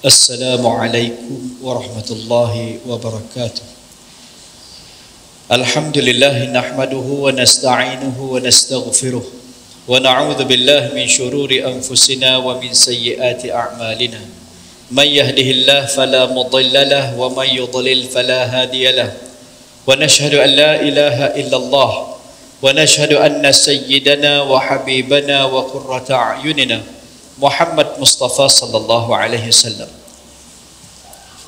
Assalamualaikum warahmatullahi wabarakatuh. Alhamdulillah nahmaduhu wa nasta'inuhu wa nastaghfiruh wa na'udzu billahi min shururi anfusina wa min sayyiati a'malina. May yahdihillahu fala mudilla lahu wa may yudlil fala hadiya lahu. Wa nashhadu an la ilaha illallah wa nashhadu anna sayyidana wa habibana wa qurrata a'yunina Muhammad Mustafa sallallahu alaihi wasallam.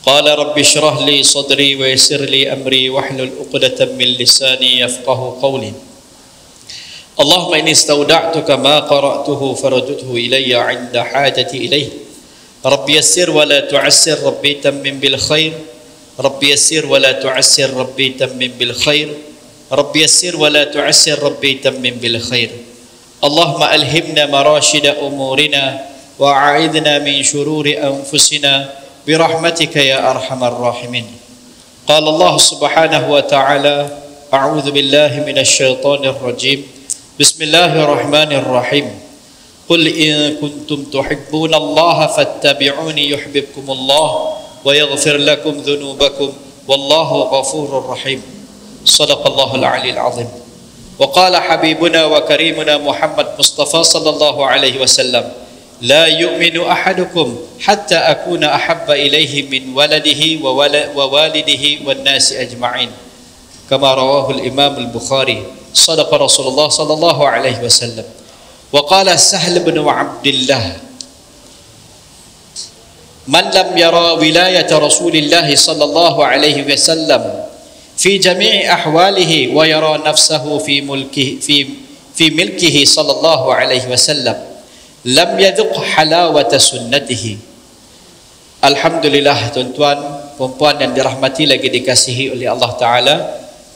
Qala rabbi shrah li sadri wa yassir li amri wahlul 'uqdatam min lisani yafqahu qawli. Allahumma inni istawda'tuka ma qara'tuhu faradudhu ilayya 'inda hajati ilayhi. Rabbi yassir wa la tu'assir rabbi tammim bil khair. Rabbi yassir wa la tu'assir rabbi tammim bil khair. Rabbi yassir wa la tu'assir rabbi tammim bil khair. Allahumma alhimna marashida umurina wa a'idna min shururi anfusina birahmatika ya arhamar rahimin. Qala Allah subhanahu wa ta'ala, a'udzu billahi minasy syaithanir rajim. Bismillahirrahmanirrahim. Qul in kuntum tuhibbuna Allah fattabi'uni yuhibbukumullah wa yaghfir lakum dhunubakum wallahu ghafurur rahim. Shadaqallahul 'aliyyil 'azim. وقال حبيبنا وكريمنا محمد مصطفى صلى الله عليه وسلم لا يؤمن أحدكم حتى أكون أحب إليه من ولده ووالده والناس أجمعين كما رواه الإمام البخاري. صدق رسول الله صلى الله عليه وسلم. وقال سهل بن عبد الله من لم يرى ولاية رسول الله صلى الله عليه وسلم في جميع أحواله ويرى نفسه في ملكه صلى الله عليه وسلم لم يذق حلاوة سنته. Alhamdulillah, tuan-tuan, puan-puan yang dirahmati lagi dikasihi oleh Allah Ta'ala,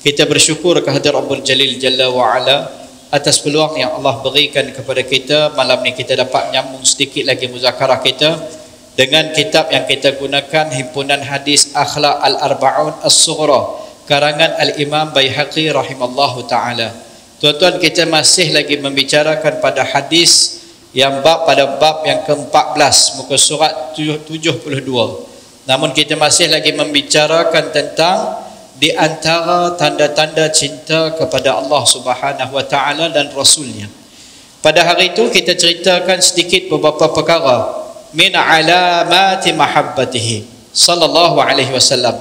kita bersyukur kehadirat Rabbul Jalil Jalla wa'ala atas peluang yang Allah berikan kepada kita. Malam ni kita dapat nyambung sedikit lagi muzakarah kita dengan kitab yang kita gunakan, Himpunan Hadis Akhlaq Al-Arba'un As-Sughra karangan Al-Imam Baihaqi rahimallahu ta'ala. Tuan-tuan, kita masih lagi membicarakan pada hadis yang pada bab yang ke-14 muka surat 72. Namun kita masih lagi membicarakan tentang di antara tanda-tanda cinta kepada Allah Subhanahu wa ta'ala dan Rasulnya. Pada hari itu kita ceritakan sedikit beberapa perkara min alamati mahabbatihi sallallahu alaihi wasallam.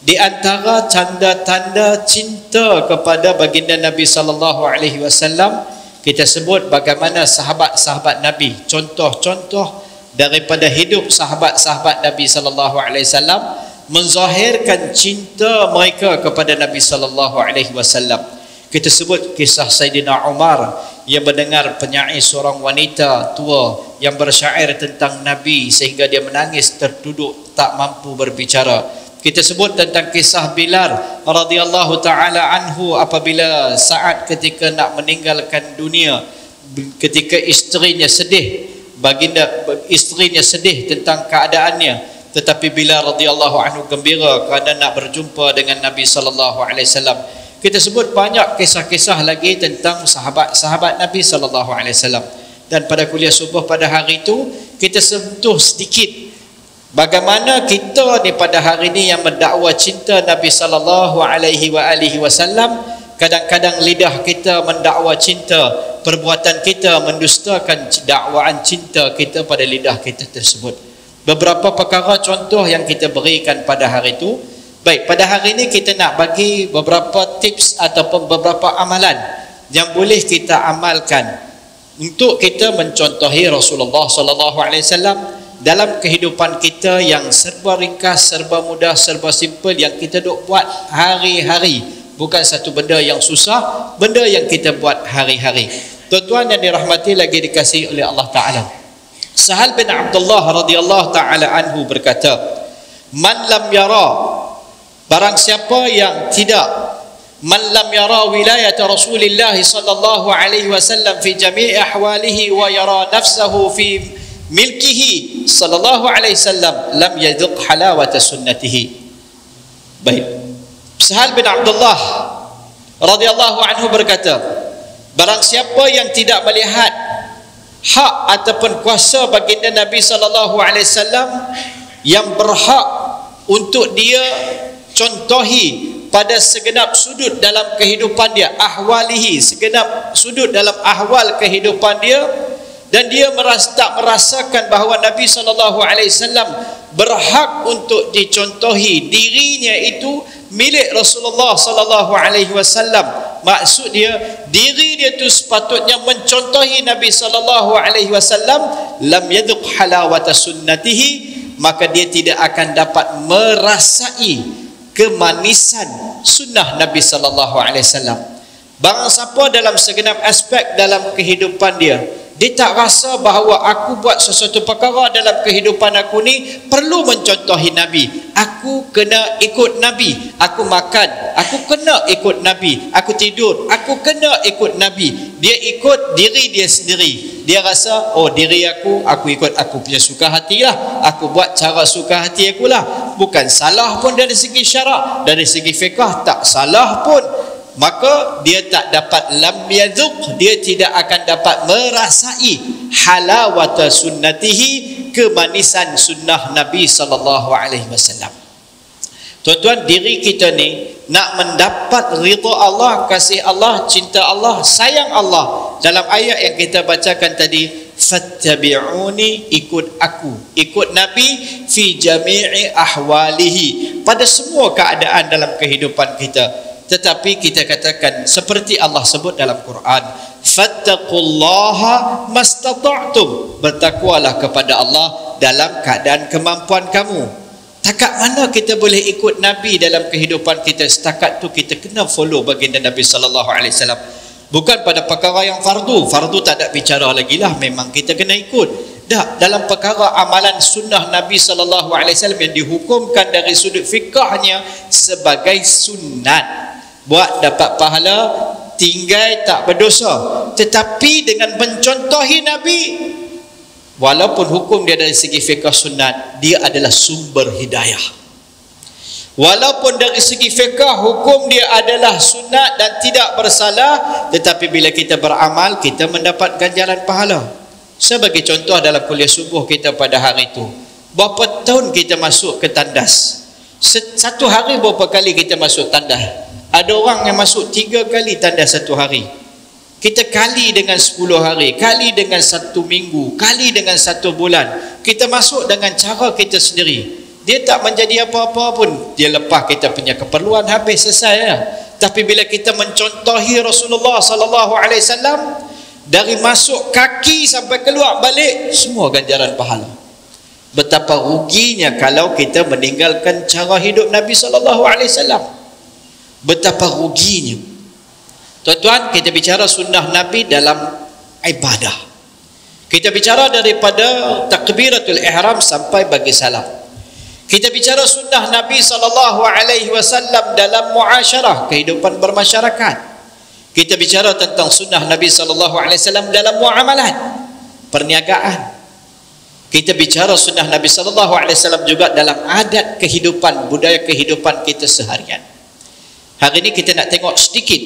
Di antara tanda-tanda cinta kepada baginda Nabi sallallahu alaihi wasallam, kita sebut bagaimana sahabat-sahabat Nabi, contoh-contoh daripada hidup sahabat-sahabat Nabi sallallahu alaihi wasallam menzahirkan cinta mereka kepada Nabi sallallahu alaihi wasallam. Kita sebut kisah Sayyidina Umar yang mendengar penyair seorang wanita tua yang bersyair tentang Nabi sehingga dia menangis terduduk tak mampu berbicara. Kita sebut tentang kisah Bilal radhiyallahu taala anhu apabila saat ketika nak meninggalkan dunia, ketika isterinya sedih, baginda isterinya sedih tentang keadaannya, tetapi Bilal radhiyallahu anhu gembira kerana nak berjumpa dengan Nabi sallallahu alaihi wasallam. Kita sebut banyak kisah-kisah lagi tentang sahabat-sahabat Nabi sallallahu alaihi wasallam. Dan pada kuliah subuh pada hari itu kita sentuh sedikit bagaimana kita ni pada hari ini yang mendakwa cinta Nabi sallallahu alaihi wasallam, kadang-kadang lidah kita mendakwa cinta, perbuatan kita mendustakan dakwaan cinta kita pada lidah kita tersebut. Beberapa perkara contoh yang kita berikan pada hari itu. Baik, pada hari ini kita nak bagi beberapa tips ataupun beberapa amalan yang boleh kita amalkan untuk kita mencontohi Rasulullah sallallahu alaihi wasallam dalam kehidupan kita yang serba ringkas, serba mudah, serba simple yang kita duk buat hari-hari. Bukan satu benda yang susah, benda yang kita buat hari-hari. Tuan-tuan yang dirahmati lagi dikasihi oleh Allah Ta'ala, Sahal bin Abdullah radhiyallahu ta'ala anhu berkata, man lam yara, barang siapa yang tidak, man lam yara wilayat Rasulullah sallallahu alaihi wasallam fi jami' ahwalihi wa yara nafsahu fi milkihi sallallahu alaihi wasallam lam yadhuq halawata sunnatihi. Baik, Sahal bin Abdullah radhiyallahu anhu berkata, barang siapa yang tidak melihat hak ataupun kuasa baginda Nabi sallallahu alaihi wasallam yang berhak untuk dia contohi pada segenap sudut dalam kehidupan dia, ahwalihi, segenap sudut dalam ahwal kehidupan dia, dan dia tak merasakan bahawa Nabi SAW berhak untuk dicontohi. Dirinya itu milik Rasulullah SAW. Maksud dia, diri dia tu sepatutnya mencontohi Nabi SAW. Lam yadhuq halawata sunnatihi, maka dia tidak akan dapat merasai kemanisan sunnah Nabi SAW. Barang siapa dalam segenap aspek dalam kehidupan dia, dia tak rasa bahawa aku buat sesuatu perkara dalam kehidupan aku ni perlu mencontohi Nabi. Aku kena ikut Nabi. Aku makan, aku kena ikut Nabi. Aku tidur, aku kena ikut Nabi. Dia ikut diri dia sendiri. Dia rasa, oh diri aku ikut aku punya suka hati lah. Aku buat cara suka hati aku lah. Bukan salah pun dari segi syarak, dari segi fiqah tak salah pun. Maka dia tak dapat lam yadhuq, dia tidak akan dapat merasai halawata sunnatihi, kemanisan sunnah Nabi SAW. Tuan-tuan, diri kita ni nak mendapat ridha Allah, kasih Allah, cinta Allah, sayang Allah. Dalam ayat yang kita bacakan tadi, fattabi'uni, ikut aku, ikut Nabi, fi jami'i ahwalihi, pada semua keadaan dalam kehidupan kita. Tetapi kita katakan seperti Allah sebut dalam Quran, fattaqullaha mastata'tum, bertakwalah kepada Allah dalam keadaan kemampuan kamu. Takat mana kita boleh ikut Nabi dalam kehidupan kita? Setakat tu kita kena follow baginda Nabi SAW. Bukan pada perkara yang fardu tak ada bicara lagi lah, memang kita kena ikut. Dah, dalam perkara amalan sunnah Nabi SAW yang dihukumkan dari sudut fiqahnya sebagai sunat, buat dapat pahala, tinggal tak berdosa. Tetapi dengan mencontohi Nabi, walaupun hukum dia dari segi fiqh sunat, dia adalah sumber hidayah. Walaupun dari segi fiqh hukum dia adalah sunat dan tidak bersalah, tetapi bila kita beramal, kita mendapat ganjaran pahala. Sebagai contoh, dalam kuliah subuh kita pada hari itu, berapa tahun kita masuk ke tandas? Satu hari berapa kali kita masuk tandas? Ada orang yang masuk 3 kali tandas satu hari. Kita kali dengan 10 hari, kali dengan 1 minggu, kali dengan 1 bulan. Kita masuk dengan cara kita sendiri. Dia tak menjadi apa-apa pun. Dia lepas kita punya keperluan, habis, selesai ya. Tapi bila kita mencontohi Rasulullah SAW, dari masuk kaki sampai keluar balik, semua ganjaran pahala. Betapa ruginya kalau kita meninggalkan cara hidup Nabi SAW. Betapa ruginya. Tuan-tuan, kita bicara sunnah Nabi dalam ibadah. Kita bicara daripada takbiratul ihram sampai bagi salam. Kita bicara sunnah Nabi SAW dalam muasyarah, kehidupan bermasyarakat. Kita bicara tentang sunnah Nabi SAW dalam muamalat, perniagaan. Kita bicara sunnah Nabi SAW juga dalam adat kehidupan, budaya kehidupan kita seharian. Hari ini kita nak tengok sedikit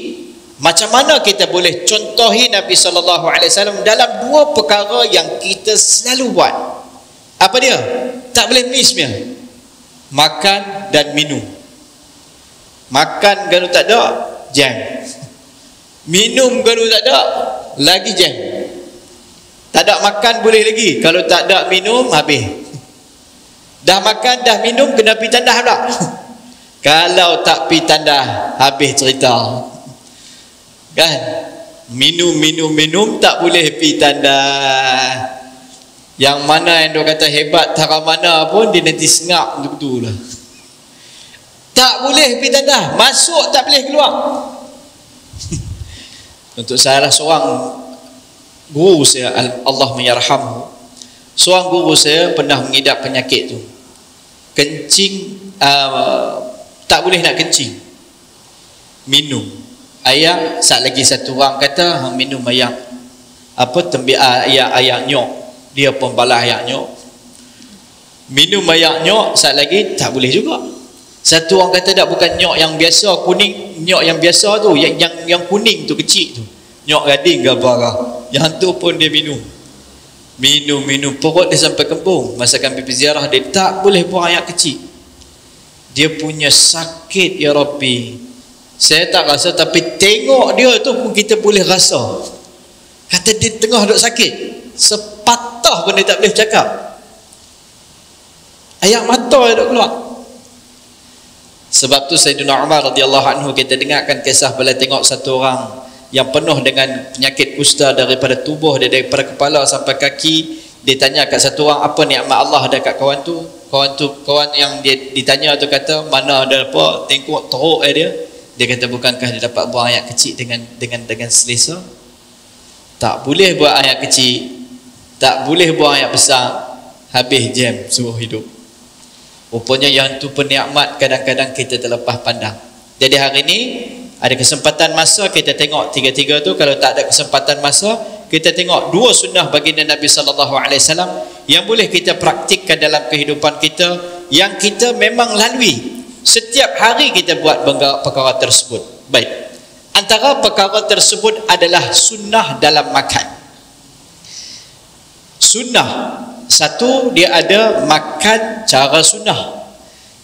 macam mana kita boleh contohi Nabi SAW dalam 2 perkara yang kita selalu buat. Apa dia? Tak boleh miss dia. Makan dan minum. Makan kalau tak ada, jam. Minum kalau tak ada, lagi jam. Tak ada makan boleh lagi, kalau tak ada minum, habis. Dah makan, dah minum, kena pergi tandas pula. Kalau tak pergi tandas, habis cerita. Kan? Minum, tak boleh pergi tandas. Yang mana yang dia kata hebat, tara mana pun, dia nanti sengap betul-betul lah. Tak boleh pergi tandas, masuk tak boleh keluar. Untuk salah seorang guru saya, Allah menyarhamhu, seorang guru saya pernah mengidap penyakit tu, kencing, tak boleh nak kencing, minum air. Saat lagi satu orang kata minum air apa, air nyok, dia pembalas air nyok. Minum air nyok, saat lagi tak boleh juga. Satu orang kata tak, bukan nyok yang biasa kuning, nyok yang biasa tu, yang kuning tu, kecil tu, nyok gading ke apa, yang tu pun dia minum. minum perut dia sampai kembung. Masa kami pergi ziarah dia, tak boleh buang air kecil. Dia punya sakit, ya Rabbi, saya tak rasa, tapi tengok dia tu pun kita boleh rasa. Kata dia tengah duk sakit, sepatah pun dia tak boleh cakap, air mata dia duk keluar. Sebab tu Sayyidina Umar radhiyallahu anhu, kita dengarkan kisah bila tengok satu orang yang penuh dengan penyakit kusta daripada tubuh dia, daripada kepala sampai kaki. Dia tanya kat satu orang, apa nikmat Allah ada kat kawan tu. Kawan yang dia ditanya tu kata, mana ada apa, tengok teruk dia. Dia kata, bukankah dia dapat buang air kecil dengan selesa? Tak boleh buang air kecil, tak boleh buang air besar, habis jam seumur hidup. Rupanya yang tu penikmat kadang-kadang kita terlepas pandang. Jadi hari ini ada kesempatan masa kita tengok tiga-tiga tu. Kalau tak ada kesempatan masa, kita tengok dua sunnah baginda Nabi SAW yang boleh kita praktikkan dalam kehidupan kita, yang kita memang lalui setiap hari kita buat perkara tersebut. Baik, antara perkara tersebut adalah sunnah dalam makan. Sunnah satu, dia ada makan cara sunnah.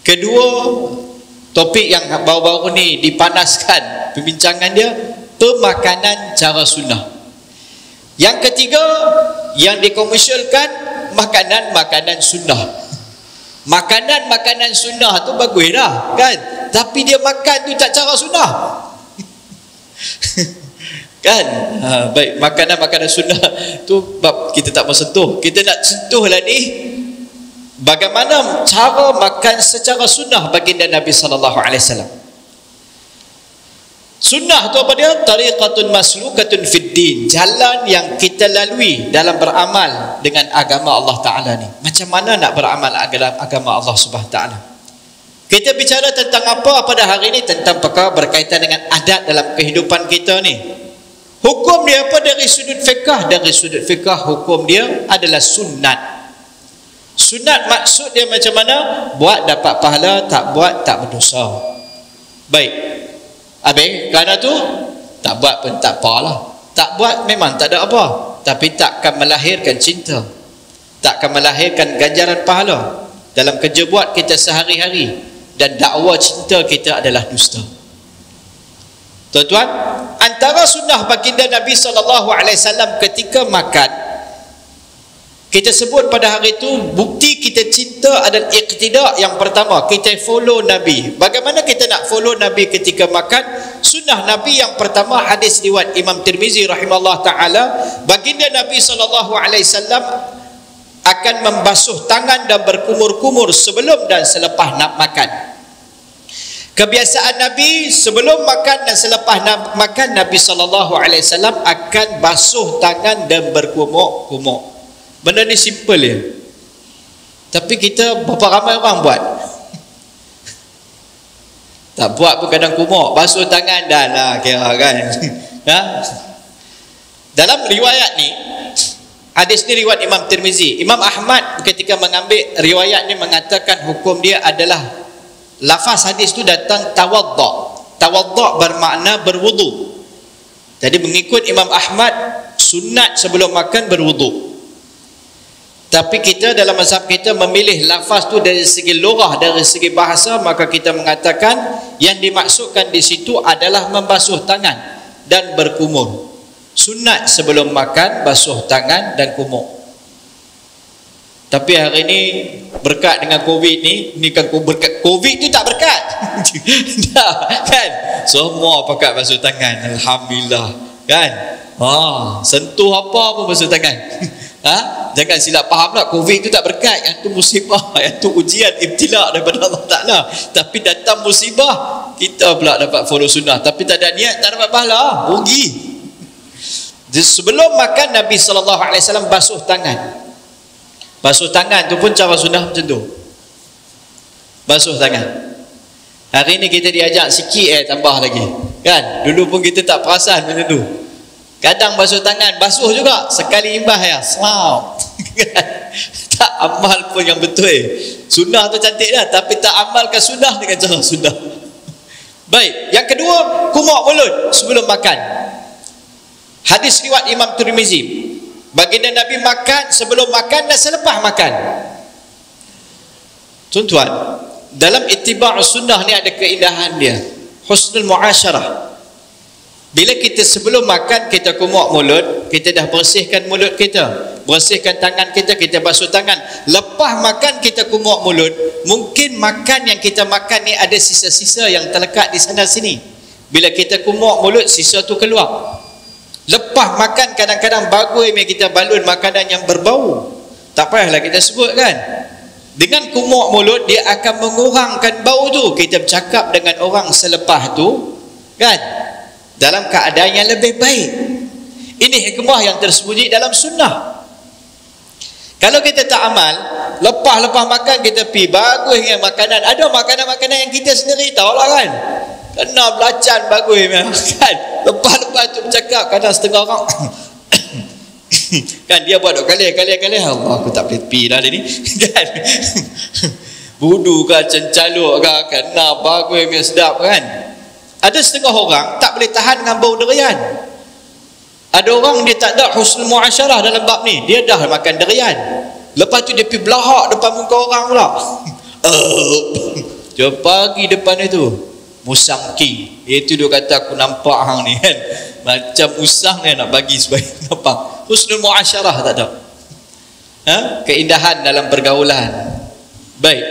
Kedua, topik yang baru-baru ni dipanaskan perbincangan dia, pemakanan cara sunnah. Yang ketiga, yang dikomersialkan, makanan-makanan sunnah. Makanan-makanan sunnah tu bagus dah kan, tapi dia makan tu tak cara sunnah. Kan? Baik, makanan-makanan sunnah tu bab kita tak mau sentuh. Kita nak sentuh lah ni, bagaimana cara makan secara sunnah baginda Nabi SAW. Sunnah tu apa dia? Tariqatun maslukatun fid din, jalan yang kita lalui dalam beramal dengan agama Allah Ta'ala ni. Macam mana nak beramal dalam agama Allah Subhanahu Ta'ala? Kita bicara tentang apa pada hari ini? Tentang perkara berkaitan dengan adat dalam kehidupan kita ni. Hukum dia apa dari sudut fiqah? Dari sudut fiqah, hukum dia adalah sunat. Sunat maksud dia macam mana? Buat dapat pahala, tak buat tak berdosa. Baik, habis kerana tu tak buat pun tak apalah. Tak buat memang tak ada apa, tapi tak akan melahirkan cinta, tak akan melahirkan ganjaran pahala dalam kerja buat kita sehari-hari. Dan dakwa cinta kita adalah dusta. Tuan-tuan, antara sunnah baginda Nabi SAW ketika makan, kita sebut pada hari itu, bukti kita cinta adalah iqtida. Yang pertama, kita follow Nabi. Bagaimana kita nak follow Nabi ketika makan? Sunnah Nabi yang pertama, hadis riwayat Imam Tirmizi rahimahullah ta'ala, baginda Nabi SAW akan membasuh tangan dan berkumur-kumur sebelum dan selepas nak makan. Kebiasaan Nabi sebelum makan dan selepas nak makan, Nabi SAW akan basuh tangan dan berkumur-kumur. Benda ni simple ya, tapi kita berapa ramai orang buat? Tak buat pun kadang kumur, basuh tangan dah lah kira kan. Dalam riwayat ni, hadis ni riwayat Imam Tirmizi. Imam Ahmad ketika mengambil riwayat ni mengatakan hukum dia adalah, lafaz hadis tu datang tawadda. Tawadda bermakna berwudu. Jadi mengikut Imam Ahmad, sunat sebelum makan berwudu. Tapi kita dalam mazhab kita memilih lafaz tu dari segi lughah, dari segi bahasa, maka kita mengatakan yang dimaksudkan di situ adalah membasuh tangan dan berkumur. Sunat sebelum makan basuh tangan dan kumur. Tapi hari ini berkat dengan Covid ni kan berkat Covid tu tak berkat. Dah kan, semua pakai basuh tangan, alhamdulillah kan. Sentuh apa pun basuh tangan. Jangan silap faham lah, Covid tu tak berkat. Yang tu musibah, yang tu ujian, ibtila daripada Allah Ta'ala. Tapi datang musibah, kita pula dapat follow sunnah, tapi tak ada niat, tak dapat pahala, rugi. Sebelum makan, Nabi SAW basuh tangan. Basuh tangan tu pun cara sunnah macam tu, basuh tangan. Hari ni kita diajak sikit tambah lagi kan. Dulu pun kita tak perasan macam tu. Kadang basuh tangan, basuh juga sekali imbas ya, selau. Tak amal pun yang betul. Sunnah tu cantik dah, tapi tak amalkan sunnah dengan cara sunnah. Baik, yang kedua, kumur mulut sebelum makan. Hadis riwayat Imam Tirmizi. Baginda Nabi makan sebelum makan dan selepas makan. Tuan-tuan, dalam ittiba' sunnah ni ada keindahan dia, husnul muasyarah. Bila kita sebelum makan kita kumuk mulut, kita dah bersihkan mulut kita, bersihkan tangan kita, kita basuh tangan. Lepas makan kita kumuk mulut, mungkin makan yang kita makan ni ada sisa-sisa yang terlekat di sana sini. Bila kita kumuk mulut, sisa tu keluar. Lepas makan kadang-kadang bagui kita balun makanan yang berbau, tak payahlah kita sebut kan. Dengan kumuk mulut dia akan mengurangkan bau tu. Kita bercakap dengan orang selepas tu kan, dalam keadaan yang lebih baik. Ini hikmah yang tersembunyi dalam sunnah. Kalau kita tak amal, lepas makan kita pergi bagus dengan makanan. Ada makanan-makanan yang kita sendiri tahu lah kan, kena belacan bagus kan. Lepas tu bercakap, kadang setengah orang kan dia buat duk kali Allah, aku tak boleh pergi dah ni kan. Budu ke cencaluk ke, kena bagus yang sedap kan. Ada setengah orang tak boleh tahan dengan bau durian. Ada orang dia tak ada husnul muasyarah dalam bab ni, dia dah makan durian, lepas tu dia pergi belahak depan muka orang pula. Jom pagi depan itu musang king, itu dia kata aku nampak hang ni kan, macam musang ni nak bagi supaya nampak. Husnul muasyarah tak ada, keindahan dalam pergaulan. Baik,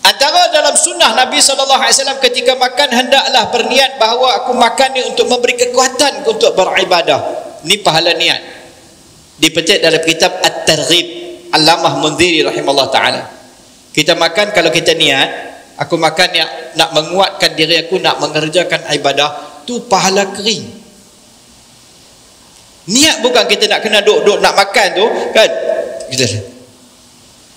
antara dalam sunnah Nabi SAW ketika makan hendaklah berniat bahawa aku makan ni untuk memberi kekuatan untuk beribadah. Ni pahala niat, dipetik dalam kitab At-Targhib Allamah Mundhiri rahimahullah ta'ala. Kita makan, kalau kita niat, aku makan yang nak menguatkan diri aku, nak mengerjakan ibadah, tu pahala kering. Niat bukan kita nak kena duduk nak makan tu kan, kita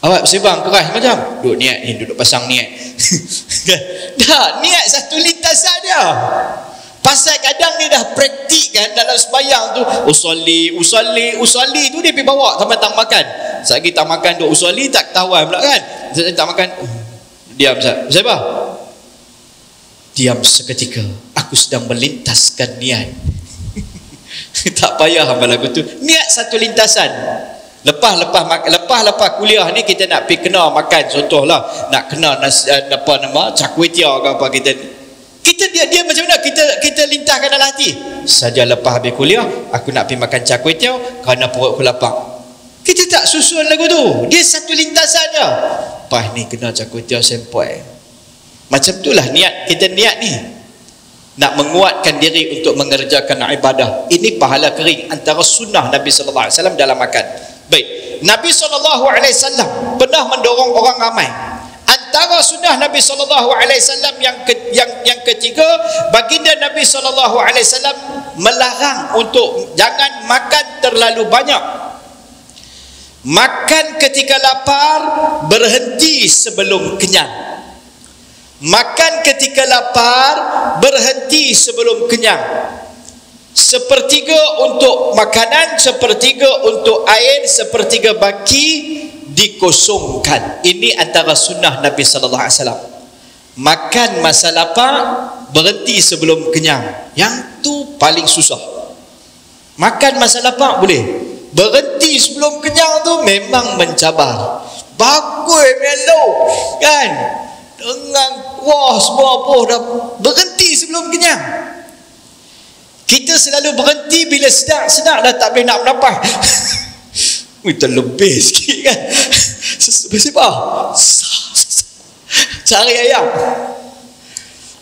awak bersibang keras macam duduk niat ni, duduk pasang niat. Dah, niat satu lintasan dia. Pasal kadang dia dah praktik kan dalam sembahyang tu, usolli tu dia pergi bawa sampai tak makan. Sekali tak makan duk usolli, tak ketahuan pula kan. Tak makan, diam siapa? Diam seketika, aku sedang melintaskan niat. Tak payah amal lagu tu, niat satu lintasan. Lepas kuliah ni kita nak pergi kena makan, contohlah nak kena cak kuih tiaw ke apa, kita dia macam mana kita lintahkan dalam hati saja. Lepas habis kuliah aku nak pergi makan cak kuih tiaw kerana perut aku lapar. Kita tak susun lagu tu, dia satu lintasan je. Lepas ni kena cak kuih tiaw sempoi. Macam itulah niat kita, niat ni nak menguatkan diri untuk mengerjakan ibadah. Ini pahala kering antara sunnah Nabi SAW dalam makan. Baik, Nabi SAW pernah mendorong orang ramai. Antara sunnah Nabi SAW yang ketiga, baginda Nabi SAW melarang untuk jangan makan terlalu banyak. Makan ketika lapar, berhenti sebelum kenyang. Makan ketika lapar, berhenti sebelum kenyang. Sepertiga untuk makanan, sepertiga untuk air, sepertiga baki dikosongkan. Ini antara sunnah Nabi SAW. Makan masa lapar, berhenti sebelum kenyang. Yang tu paling susah. Makan masa lapar boleh, berhenti sebelum kenyang tu memang mencabar. Bagus melo kan, dengan kuah semua apa dah berhenti sebelum kenyang. Kita selalu berhenti bila sedap dah tak boleh nak bernafas. Kita lebih sikit kan. Sebab cari ayam.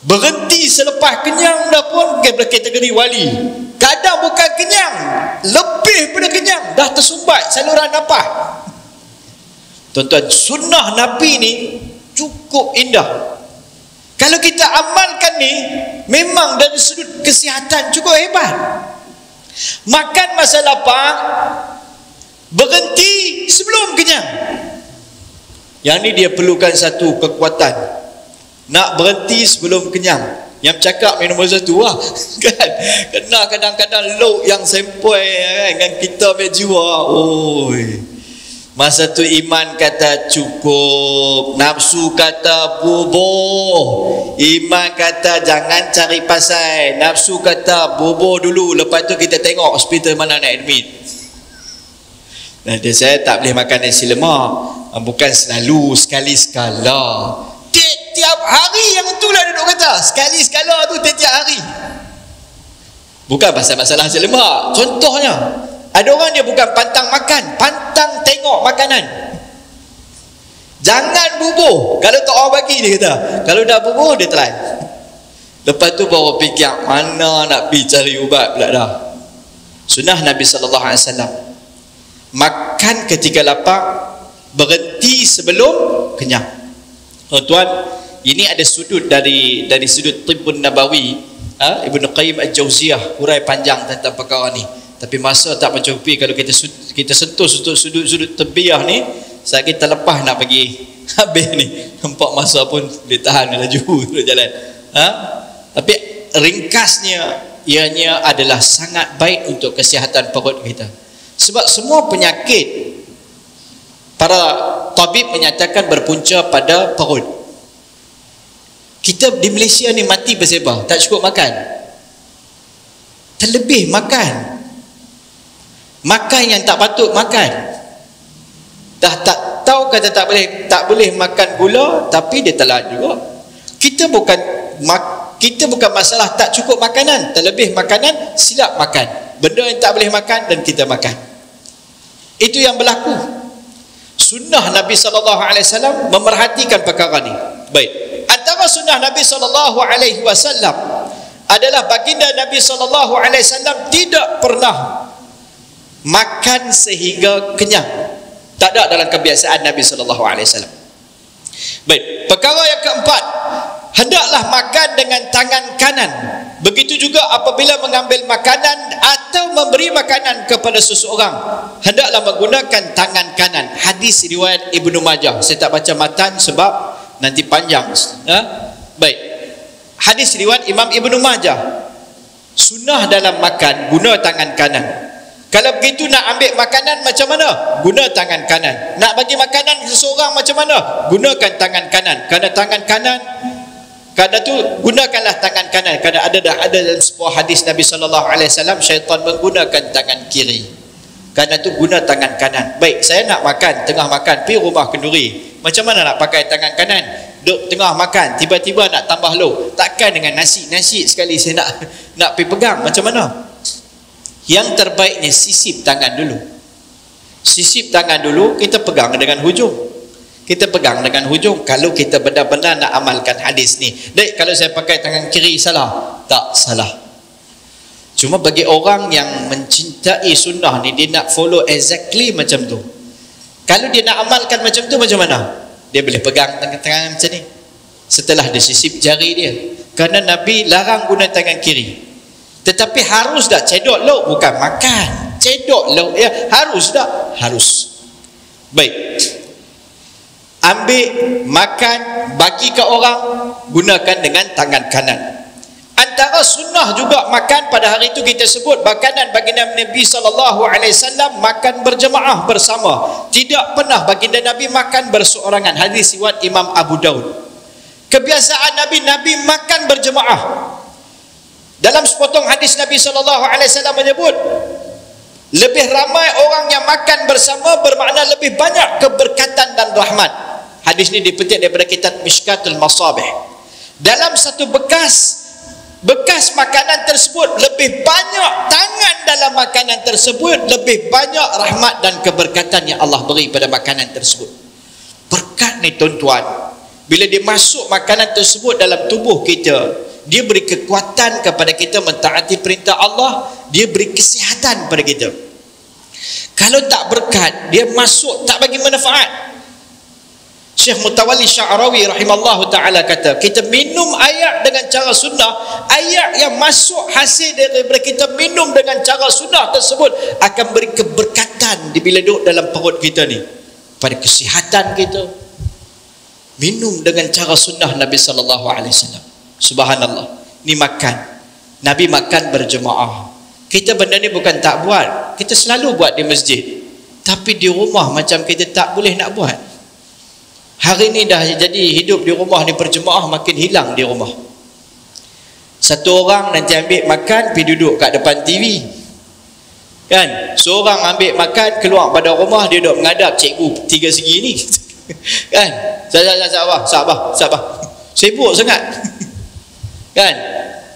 Berhenti selepas kenyang dah pun kategori wali. Kadang bukan kenyang, lebih pada kenyang, dah tersumbat saluran nafas. Tuan-tuan, sunnah Nabi ni cukup indah. Kalau kita amalkan ni, memang dari sudut kesihatan cukup hebat. Makan masa lapar, berhenti sebelum kenyang. Yang ni dia perlukan satu kekuatan. Nak berhenti sebelum kenyang. Yang cakap minum satu lah kan. Kena kadang-kadang lok yang sempoi kan, kita berjua. Oi, masa tu iman kata cukup, nafsu kata bubuh, iman kata jangan cari pasal, nafsu kata bubuh dulu, lepas tu kita tengok hospital mana nak admit. Dan saya tak boleh makan nasi lemak. Bukan selalu, sekali sekala. Tiap hari yang itulah duduk kata. Sekali sekala tu tiap hari. Bukan pasal masalah nasi lemak. Contohnya, ada orang dia bukan pantang makan, pantang tengok makanan. Jangan bubuh. Kalau tak orang bagi, dia kata. Kalau dah bubuh, dia try. Lepas tu baru fikir mana nak pergi cari ubat pula dah. Sunnah Nabi SAW, makan ketika lapar, berhenti sebelum kenyang. Tuan, ini ada sudut dari sudut Tibbun Nabawi, Ibnu Qayyim Al-Jauziyah hurai panjang tentang perkara ni. Tapi masa tak mencukupi. Kalau kita sentuh sudut tebiyah ni, saya kita lepas nak pergi habis ni. Nampak masa pun dia tahan laju terus jalan. Tapi ringkasnya, ianya adalah sangat baik untuk kesihatan perut kita. Sebab semua penyakit para tabib menyatakan berpunca pada perut. Kita di Malaysia ni mati bersebab tak cukup makan. Terlebih makan. Makan yang tak patut makan. Dah tak tahu kata tak boleh makan gula, tapi dia telan juga. Kita bukan masalah tak cukup makanan, terlebih makanan, silap makan. Benda yang tak boleh makan dan kita makan. Itu yang berlaku. Sunnah Nabi SAW memerhatikan perkara ni. Baik. Antara sunnah Nabi SAW adalah baginda Nabi SAW tidak pernah makan sehingga kenyang. Tak ada dalam kebiasaan Nabi SAW. Baik. Perkara yang keempat, hendaklah makan dengan tangan kanan. Begitu juga apabila mengambil makanan atau memberi makanan kepada seseorang, hendaklah menggunakan tangan kanan. Hadis riwayat Ibnu Majah. Saya tak baca matan sebab nanti panjang. Baik. Hadis riwayat Imam Ibnu Majah. Sunnah dalam makan, guna tangan kanan. Kalau begitu nak ambil makanan macam mana? Guna tangan kanan. Nak bagi makanan seseorang macam mana? Gunakan tangan kanan. Kerana tangan kanan, kerana tu gunakanlah tangan kanan. Kerana ada dalam sebuah hadis Nabi SAW, syaitan menggunakan tangan kiri. Kerana tu guna tangan kanan. Baik, saya nak makan, tengah makan, pergi rumah kenduri. Macam mana nak pakai tangan kanan? Duduk tengah makan, tiba-tiba nak tambah low. Takkan dengan nasi sekali saya nak pergi pegang. Macam mana? Yang terbaiknya sisip tangan dulu. Sisip tangan dulu, kita pegang dengan hujung. Kita pegang dengan hujung. Kalau kita benar-benar nak amalkan hadis ni. Dek, kalau saya pakai tangan kiri salah? Tak salah. Cuma bagi orang yang mencintai sunnah ni, dia nak follow exactly macam tu. Kalau dia nak amalkan macam tu, macam mana? Dia boleh pegang tangan macam ni. Setelah dia sisip jari dia. Kerana Nabi larang guna tangan kiri. Tetapi harus dah cedok lauk, bukan makan. Cedok lauk ya, harus dah, harus. Baik. Ambil, makan, bagi ke orang, gunakan dengan tangan kanan. Antara sunnah juga makan pada hari itu kita sebut makanan baginda Nabi SAW makan berjemaah bersama. Tidak pernah baginda Nabi makan berseorangan. Hadis riwayat Imam Abu Daud. Kebiasaan Nabi makan berjemaah. Dalam sepotong hadis Nabi SAW menyebut, lebih ramai orang yang makan bersama bermakna lebih banyak keberkatan dan rahmat. Hadis ini dipetik daripada kitab Mishkatul Masabih. Dalam satu bekas makanan tersebut, lebih banyak tangan dalam makanan tersebut, lebih banyak rahmat dan keberkatan yang Allah beri pada makanan tersebut. Berkat ni tuan-tuan, bila dia masuk makanan tersebut dalam tubuh kita, dia beri kekuatan kepada kita mentaati perintah Allah, dia beri kesihatan pada kita. Kalau tak berkat, dia masuk tak bagi manfaat. Syekh Mutawalli Sya'rawi rahimallahu ta'ala kata, kita minum air dengan cara sunnah, air yang masuk hasil daripada kita minum dengan cara sunnah tersebut akan beri keberkatan di bila duduk dalam perut kita ni, pada kesihatan kita. Minum dengan cara sunnah Nabi SAW. Subhanallah. Ni makan. Nabi makan berjemaah. Kita benda ni bukan tak buat. Kita selalu buat di masjid. Tapi di rumah macam kita tak boleh nak buat. Hari ni dah jadi hidup di rumah ni berjemaah, makin hilang di rumah. Satu orang nanti ambil makan, pergi duduk kat depan TV. Kan? Seorang ambil makan, keluar pada rumah, dia duduk menghadap cikgu 3 segi ni. Kan? Sabar. Sibuk sangat. Kan?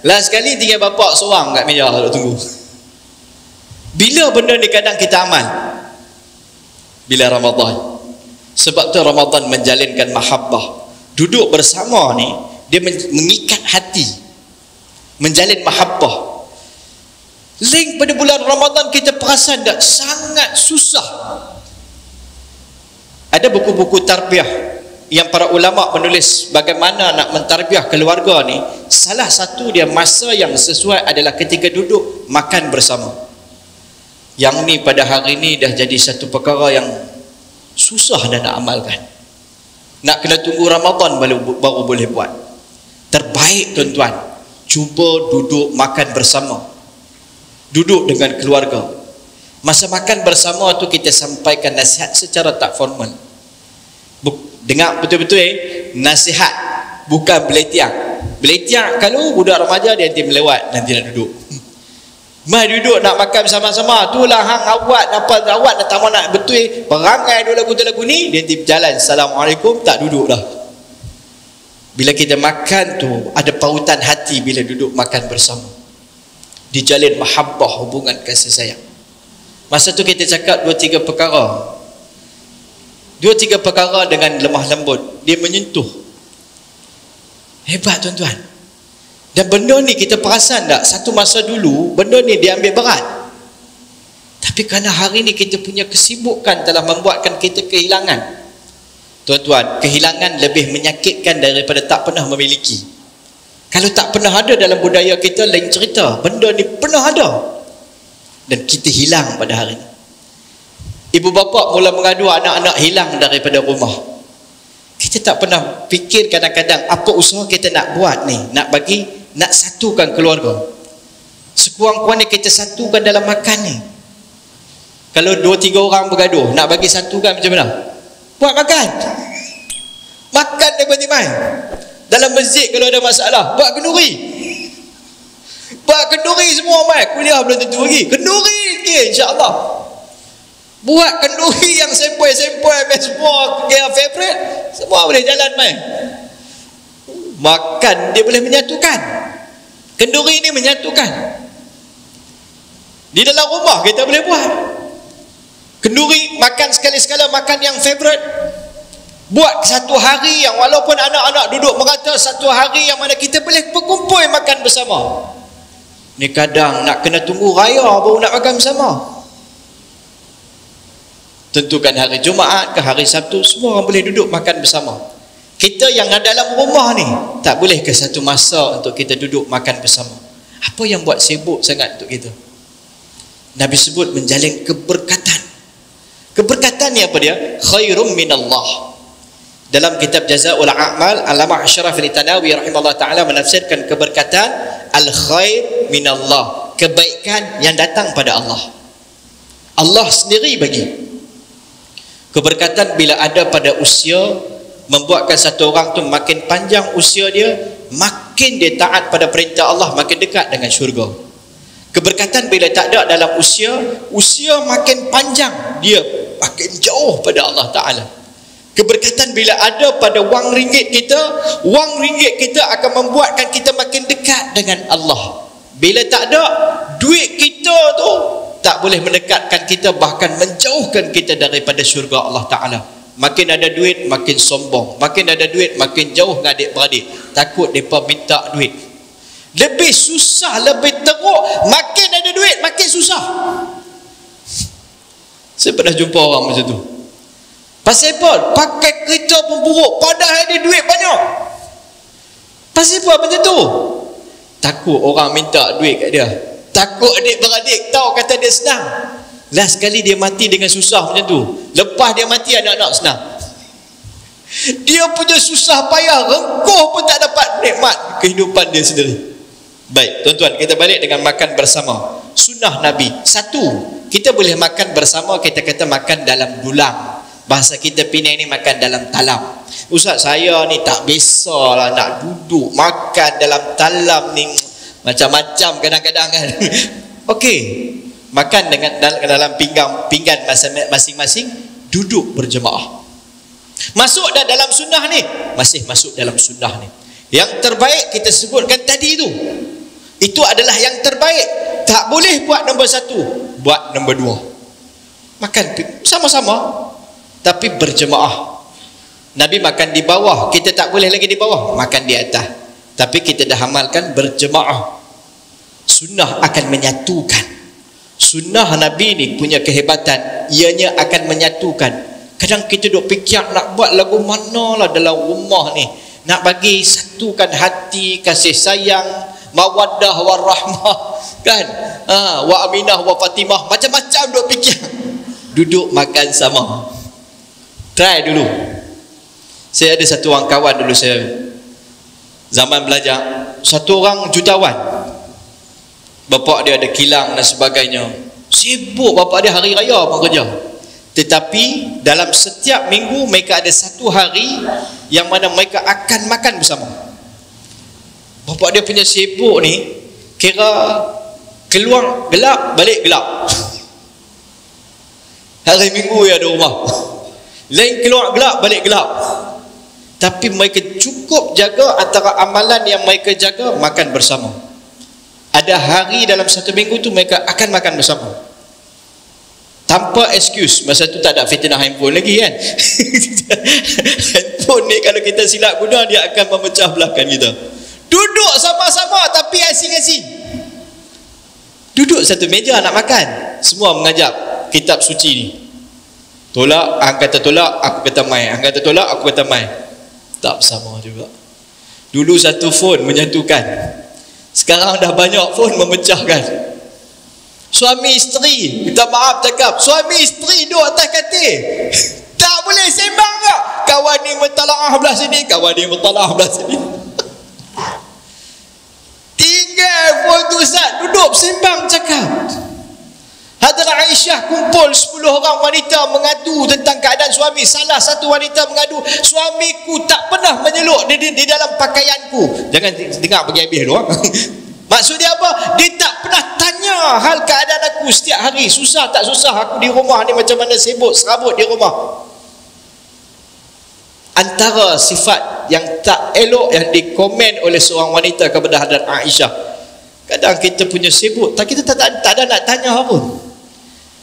Last sekali tinggal bapak seorang kat meja duduk tunggu. Bila benda ni kadang kita amal? Bila Ramadan. Sebab tu Ramadan menjalinkan mahabbah. Duduk bersama ni, dia mengikat hati, menjalin mahabbah. Link pada bulan Ramadan kita perasan tak sangat susah. Ada buku-buku tarbiyah yang para ulama menulis bagaimana nak mentarbiah keluarga ni. Salah satu dia masa yang sesuai adalah ketika duduk makan bersama. Yang ni pada hari ni dah jadi satu perkara yang susah dah nak amalkan. Nak kena tunggu Ramadan baru boleh buat. Terbaik tuan-tuan, cuba duduk makan bersama. Duduk dengan keluarga. Masa makan bersama tu kita sampaikan nasihat secara tak formal. Dengar betul-betul nasihat, bukan beletiak. Beletiak kalau budak remaja dia nanti melewat, nanti nak duduk. Mari duduk nak makan bersama-sama. Itulah hang awak nak tamu nak betul perangai dua lagu ni, dia nanti berjalan assalamualaikum tak duduk dah. Bila kita makan tu ada pautan hati bila duduk makan bersama. Dijalin mahabbah, hubungan kasih sayang. Masa tu kita cakap 2-3 perkara. 2-3 perkara dengan lemah lembut, dia menyentuh. Hebat tuan-tuan. Dan benda ni kita perasan tak, satu masa dulu benda ni dia ambil berat. Tapi kerana hari ni kita punya kesibukan telah membuatkan kita kehilangan. Tuan-tuan, kehilangan lebih menyakitkan daripada tak pernah memiliki. Kalau tak pernah ada dalam budaya kita, lain cerita. Benda ni pernah ada dan kita hilang pada hari ini. Ibu bapa mula mengadu anak-anak hilang daripada rumah. Kita tak pernah fikir kadang-kadang apa usaha kita nak buat ni, nak satukan keluarga. Sekurang-kurangnya kita satukan dalam makan ni. Kalau 2-3 orang bergaduh, nak bagi satukan macam mana? Buat makan. Makan dia bertimai. Dalam masjid kalau ada masalah, buat kenduri. Buat kenduri semua mai. Kuliah belum tentu lagi. Kenduri lagi insya-Allah. Buat kenduri yang sempoi-sempoi semua dia favorite, semua boleh jalan mai. Makan dia boleh menyatukan. Kenduri ni menyatukan. Di dalam rumah kita boleh buat. Kenduri makan sekali-sekala, makan yang favorite. Buat satu hari yang walaupun anak-anak duduk merata, satu hari yang mana kita boleh berkumpul makan bersama. Ni kadang nak kena tunggu raya baru nak makan bersama. Tentukan hari Jumaat ke hari Sabtu, semua orang boleh duduk makan bersama. Kita yang ada dalam rumah ni, tak boleh ke satu masa untuk kita duduk makan bersama? Apa yang buat sibuk sangat untuk kita? Nabi sebut menjalin keberkatan. Keberkatan ni apa dia? Khairum minallah. Dalam kitab Jazaa'ul A'mal, Allamah Ashraf Al-Tanawi rahimahullah ta'ala menafsirkan keberkatan al-khair minallah, kebaikan yang datang pada Allah. Allah sendiri bagi. Keberkatan bila ada pada usia, membuatkan satu orang tu makin panjang usia dia, makin dia taat pada perintah Allah, makin dekat dengan syurga. Keberkatan bila tak ada dalam usia makin panjang, dia makin jauh pada Allah Ta'ala. Keberkatan bila ada pada wang ringgit kita akan membuatkan kita makin dekat dengan Allah. Bila tak ada, duit kita tu tak boleh mendekatkan kita, bahkan menjauhkan kita daripada syurga Allah Ta'ala. Makin ada duit, makin sombong. Makin ada duit, makin jauh dengan adik-beradik. Takut mereka minta duit. Lebih susah, lebih teruk. Makin ada duit, makin susah. Saya pernah jumpa orang macam tu. Pasal apa? Pakai kereta pun buruk, padahal ada duit banyak. Pasal apa macam tu? Takut orang minta duit kat dia. Takut adik-beradik tahu kata dia senang. Last sekali dia mati dengan susah macam tu. Lepas dia mati, anak-anak senang. Dia punya susah payah, rengkuh pun tak dapat nikmat kehidupan dia sendiri. Baik, tuan-tuan, kita balik dengan makan bersama. Sunnah Nabi. Satu, kita boleh makan bersama, kita kata makan dalam dulang. Bahasa kita Penang ni makan dalam talam. Ustaz, saya ni tak biasalah nak duduk makan dalam talam ni. Macam-macam kadang-kadang kan. Okey, makan dengan dalam pinggan masing-masing, duduk berjemaah. Masuk dah dalam sunnah ni, masih masuk dalam sunnah ni. Yang terbaik kita sebutkan tadi tu, itu adalah yang terbaik. Tak boleh buat nombor 1, buat nombor 2. Makan sama-sama tapi berjemaah. Nabi makan di bawah, kita tak boleh lagi di bawah, makan di atas. Tapi kita dah amalkan berjemaah. Sunnah akan menyatukan. Sunnah Nabi ni punya kehebatan, ianya akan menyatukan. Kadang kita duk fikir nak buat lagu manalah dalam rumah ni, nak bagi satukan hati, kasih sayang, mawaddah warahmah, kan? Wa Aminah wa Fatimah, macam-macam duk fikir. Duduk makan sama. Try dulu. Saya ada satu orang kawan dulu, saya zaman belajar, satu orang jutawan. Bapak dia ada kilang dan sebagainya. Sibuk bapak dia, hari raya pun kerja. Tetapi dalam setiap minggu mereka ada satu hari yang mana mereka akan makan bersama. Bapak dia punya sibuk ni, kira keluar gelap, balik gelap. Hari minggu ya ada rumah. Lain keluar gelap, balik gelap. Tapi mereka cukup jaga antara amalan yang mereka jaga, makan bersama. Ada hari dalam satu minggu tu mereka akan makan bersama, tanpa excuse. Masa tu tak ada fitnah handphone lagi kan. Handphone ni kalau kita silap guna, dia akan memecah belahkan kita. Duduk sama-sama tapi asing-asing. Duduk satu meja nak makan, semua mengajak kitab suci ni. Tolak, hang kata tolak, aku kata mai. Hang kata tolak, aku kata mai. Tak sama juga. Dulu satu phone menyatukan, sekarang dah banyak phone memecahkan. Suami isteri, minta maaf cakap, suami isteri duduk atas katil, tak boleh sembang tak? Kawan ni mentalaah belah sini, kawan ni mentalaah belah sini. Tinggal phone tu Ustaz, duduk sembang cakap. Hadrat Aisyah kumpul 10 orang wanita mengadu tentang keadaan suami. Salah satu wanita mengadu, suamiku tak pernah menyeluk di dalam pakaianku. Jangan dengar bagi habis dulu. Maksud dia apa? Dia tak pernah tanya hal keadaan aku setiap hari. Susah tak susah aku di rumah ni, macam mana sibuk serabut di rumah. Antara sifat yang tak elok yang dikomen oleh seorang wanita kepada Hadrat Aisyah, kadang kita punya sibuk, kita tak ada nak tanya pun.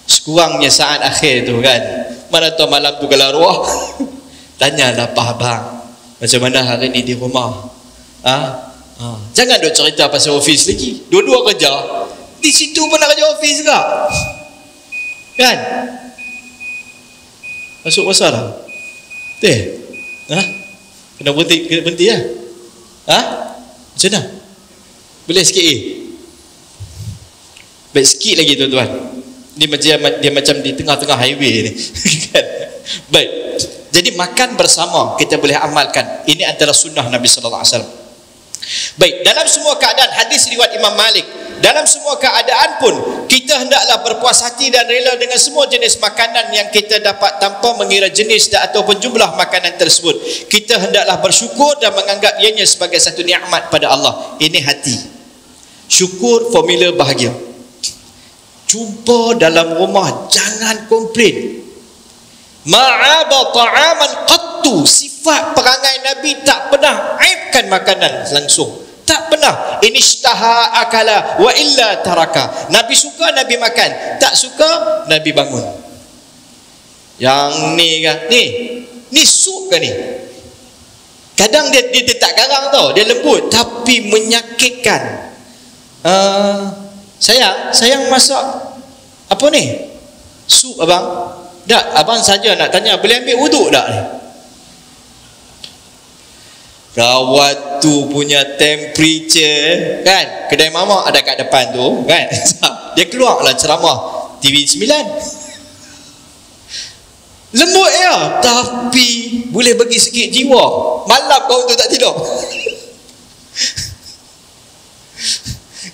Sekurangnya saat akhir tu kan, mana tahu malam tu kalau arwah tanyalah Pak Abang, macam mana hari ni di rumah. Jangan duk cerita pasal office lagi. Dua-dua kerja, di situ pun nak kerja office ke? Kan? Masuk masa dah. Kena berhenti lah. Macam mana? Boleh sikit baik sikit lagi tuan-tuan. Dia macam di tengah-tengah highway ni. Baik. Jadi makan bersama kita boleh amalkan. Ini antara sunnah Nabi sallallahu alaihi wasallam. Baik, dalam semua keadaan, hadis riwayat Imam Malik, dalam semua keadaan pun kita hendaklah berpuas hati dan rela dengan semua jenis makanan yang kita dapat tanpa mengira jenis ataupun jumlah makanan tersebut. Kita hendaklah bersyukur dan menganggap ianya sebagai satu nikmat pada Allah. Ini hati. Syukur formula bahagia. Jumpa dalam rumah, jangan komplain. Ma'aba ta'aman qattu. Sifat perangai Nabi tak pernah aibkan makanan langsung. Tak pernah. Inishtaha akala wa illa taraka. Nabi suka, Nabi makan. Tak suka, Nabi bangun. Yang ni kan, ni sup kan ni. Kadang dia tak garang tau, dia lembut tapi menyakitkan. Sayang masak apa ni? Sup abang. Tak, abang saja nak tanya, boleh ambil wuduk tak ni? Rawat tu punya temperature kan, kedai mamak ada kat depan tu kan. Dia keluar lah ceramah TV 9. Lembut ya, tapi boleh bagi sikit jiwa. Malam kau tu tak tidur.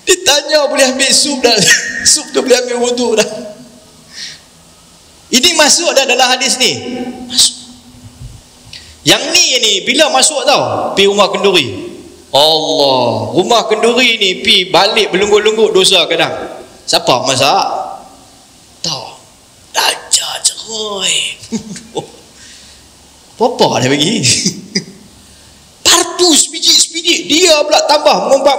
Dia tanya boleh ambil sup dah. Sup tu boleh ambil wuduk dah. Ini masuk dah dalam hadis ni. Masuk. Yang ni bila masuk tau, pi rumah kenduri. Allah, rumah kenduri ni pi balik berlungut-lungut dosa kadang. Siapa masak? Oi. Apa dia bagi? Partu sebiji-sebiji, dia pula tambah mengumpat.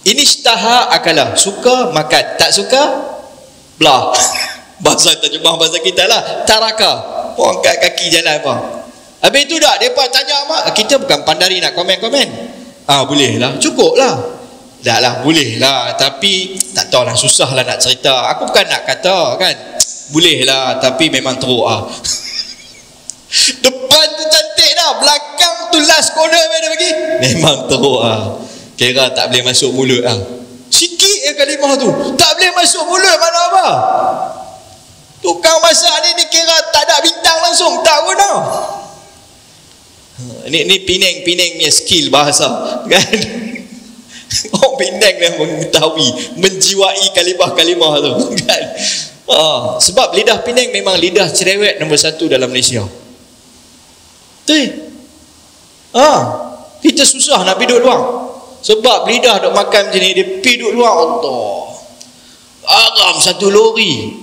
Ini istaha akalah, suka makan, tak suka belah. Bahasa terjemah bahasa kita lah, taraka, angkat kaki jalan apa. Habis itu dah depa tanya mak, kita bukan pandai nak komen-komen. Boleh lah, cukup lah. Dah lah, boleh lah, tapi tak tahu lah, susah lah nak cerita. Aku bukan nak kata kan, boleh lah, tapi memang teruk lah. Depan tu cantik dah, belakang tu last corner dia bagi, memang teruk lah. Kira tak boleh masuk mulut lah. Sikit je kalimah tu, tak boleh masuk mulut, mana apa? Tukang masak ni kira tak ada bintang langsung, tak guna. Ini Penang punya skill bahasa kan. Orang Penang dia mengetahui, menjiwai kalimah-kalimah tu kan. Sebab lidah Penang memang lidah cerewet nombor 1 dalam Malaysia. Kita susah nak pergi duduk luar. Sebab lidah duk makan macam ni, dia pergi duduk luar, Allah agam satu lori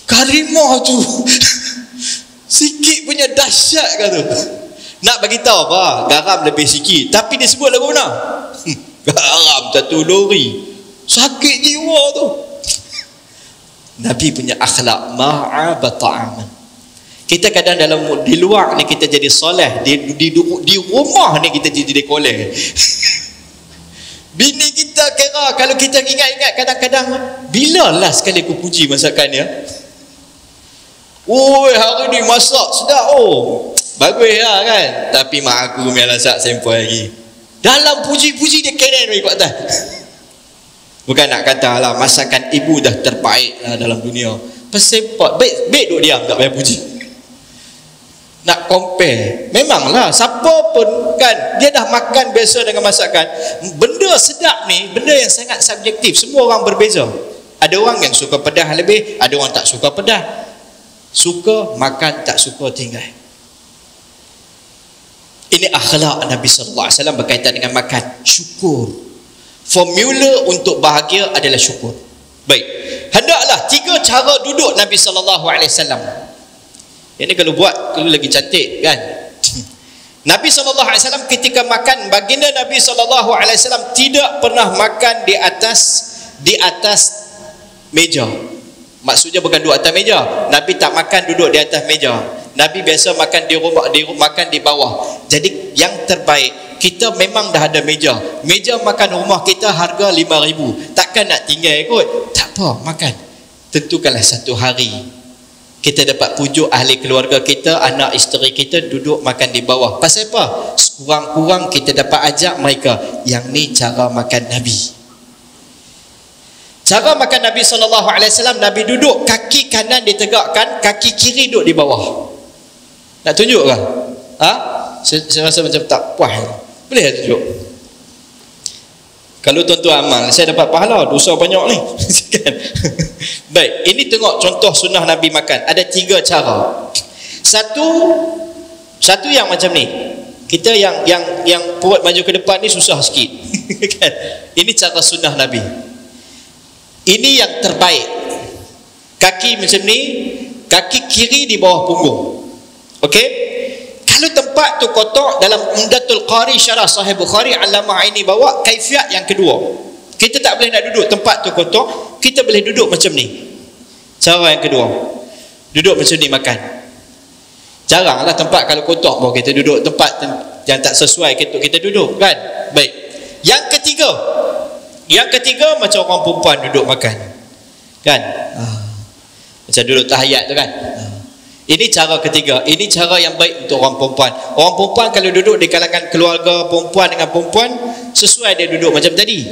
kalimah tu. Sikit punya dahsyat kan tu. Nak bagi tahu apa, garam lebih sikit, tapi dia sebut lagu mana? Garam satu lori, sakit jiwa tu. Nabi punya akhlak ma'a bata'aman. Kita kadang di luar ni kita jadi soleh, di rumah ni kita jadi koleh. Bini kita kira, kalau kita ingat-ingat kadang-kadang, bila last kali aku puji masakan dia? Oi, hari ni masak sedap, bagus lah kan. Tapi mak aku punya masak sempoi lagi. Dalam puji-puji dia keren ikut atas. Bukan nak kata lah, masakan ibu dah terbaik lah dalam dunia. Pesepot, baik duk diam tak payah puji. Nak compare, memanglah siapa pun kan, dia dah makan biasa dengan masakan. Benda sedap ni benda yang sangat subjektif, semua orang berbeza. Ada orang yang suka pedas lebih, ada orang tak suka pedas. Suka makan, tak suka tinggal. Ini akhlak Nabi sallallahu alaihi wasallam berkaitan dengan makan. Syukur. Formula untuk bahagia adalah syukur. Baik, hendaklah 3 cara duduk Nabi sallallahu alaihi wasallam. Ini kalau buat kalau lagi cantik kan. Nabi SAW ketika makan, baginda Nabi SAW tidak pernah makan di atas meja. Maksudnya bukan duduk atas meja. Nabi tak makan duduk di atas meja. Nabi biasa makan di rumah, makan di bawah. Jadi yang terbaik, kita memang dah ada meja. Meja makan rumah kita harga 5,000. Takkan nak tinggal kot. Tak apa, makan. Tentukanlah satu hari kita dapat pujuk ahli keluarga kita, anak isteri kita duduk makan di bawah. Pasal apa? Sekurang-kurang kita dapat ajak mereka, yang ni cara makan Nabi. Cara makan Nabi SAW, Nabi duduk, kaki kanan ditegakkan, kaki kiri duduk di bawah. Nak tunjuk ke? Saya rasa macam tak puas. Boleh tak tunjuk? Kalau tuan-tuan amal, saya dapat pahala, dosa banyak ni. Baik, ini tengok contoh sunnah Nabi makan. Ada 3 cara. Satu yang macam ni. Kita yang perut maju ke depan ni susah sikit. Kan? Ini cara sunnah Nabi. Ini yang terbaik. Kaki macam ni, kaki kiri di bawah punggung. Okey? Kalau tempat tu kotor, dalam Umdatul Qari Syarah Sahih Bukhari Allamah ini bawa kaifiat yang kedua. Kita tak boleh nak duduk tempat tu kotor, kita boleh duduk macam ni. Cara yang kedua, duduk macam ni makan. Jaranglah tempat kalau kotor baru kita duduk tempat yang tak sesuai kita duduk kan. Baik. Yang ketiga macam orang perempuan duduk makan. Kan? Macam duduk tahiyat tu kan. Ini cara ketiga. Ini cara yang baik untuk orang perempuan. Orang perempuan kalau duduk di kalangan keluarga perempuan dengan perempuan, sesuai dia duduk macam tadi.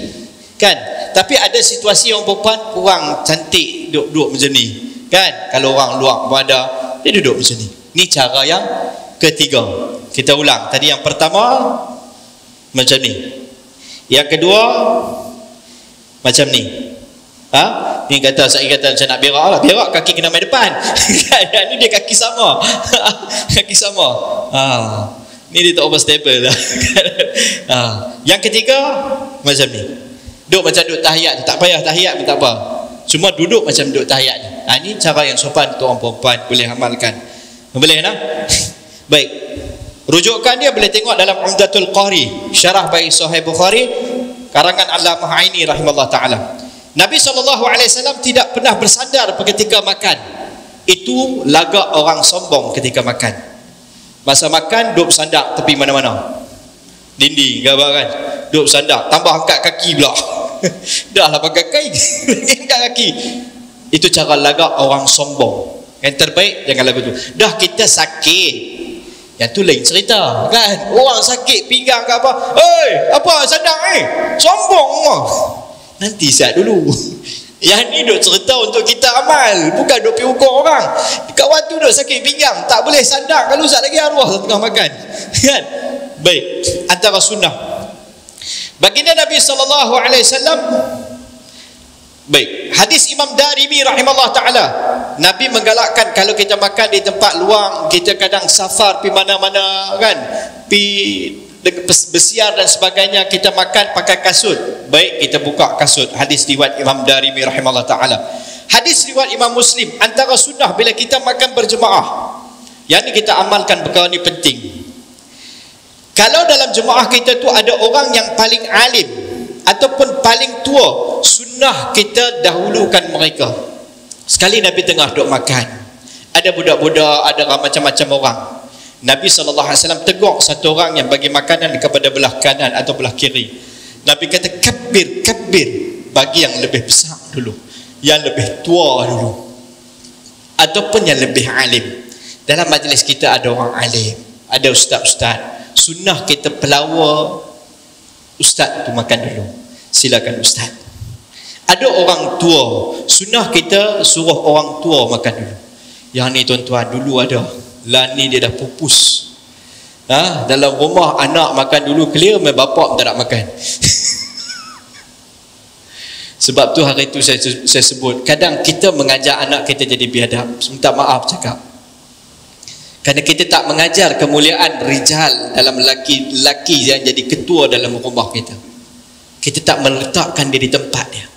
Kan? Tapi ada situasi orang perempuan kurang cantik duduk macam ni. Kan? Kalau orang luar pun ada, dia duduk macam ni. Ini cara yang ketiga. Kita ulang. Tadi yang pertama macam ni. Yang kedua macam ni. Ni kata saya kata macam nak berak lah. Berak kaki kena main depan. Ni dia kaki sama. Kaki sama. Ni dia tak overstable lah. Yang ketiga macam ni. Duduk macam duduk tahiyat. Tak payah tahiyat pun tak apa. Cuma duduk macam duduk tahiyat ni. Ini cara yang sopan untuk orang perempuan, boleh amalkan. Boleh tak? Baik. Rujukan dia boleh tengok dalam Umdatul Qari, syarah bagi Sahih Bukhari, karangan Allamah Aini rahimahullah taala. Nabi SAW tidak pernah bersandar ketika makan. Itu lagak orang sombong ketika makan. Masa makan duduk bersandar tepi mana-mana, dinding ke apa kan, duduk bersandar, tambah angkat kaki pula. Dah lah pakai kain angkat kaki. Itu cara lagak orang sombong. Yang terbaik jangan lagu tu. Dah kita sakit, yang tu lain cerita kan. Orang sakit pinggang ke apa, apa sadar sombong mah. Nanti siap dulu. Yang ni duk cerita untuk kita amal, bukan duk pergi ukur orang. Kawan tu duk sakit pinggang, tak boleh sandar kalau usah lagi arwah tengah makan. Kan? Baik, antara sunnah baginda Nabi SAW. Baik, hadis Imam Darimi rahimahullah taala, Nabi menggalakkan kalau kita makan di tempat luang, kita kadang safar pi mana-mana kan, pi bersiar dan sebagainya, kita makan pakai kasut, baik kita buka kasut. Hadis riwayat Imam Darimi rahimahullah taala. Hadis riwayat Imam Muslim, antara sunnah bila kita makan berjemaah, yang ni kita amalkan perkara ni penting. Kalau dalam jemaah kita tu ada orang yang paling alim ataupun paling tua, sunnah kita dahulukan mereka. Sekali Nabi tengah duk makan, ada budak-budak, ada macam-macam orang. Nabi SAW tegur satu orang yang bagi makanan kepada belah kanan atau belah kiri. Nabi kata, kabir, kabir, bagi yang lebih besar dulu, yang lebih tua dulu, ataupun yang lebih alim. Dalam majlis kita ada orang alim, ada ustaz-ustaz. Sunnah kita pelawar ustaz tu makan dulu, silakan ustaz. Ada orang tua, sunnah kita suruh orang tua makan dulu. Yang ni tuan-tuan dulu ada, lah ni dia dah pupus. Dalam rumah anak makan dulu clear, bapak tak nak makan. Sebab tu hari tu saya sebut, kadang kita mengajar anak kita jadi biadab. Minta maaf cakap, kerana kita tak mengajar kemuliaan rijal dalam lelaki yang jadi ketua dalam rumah kita. Kita tak meletakkan dia di tempat dia.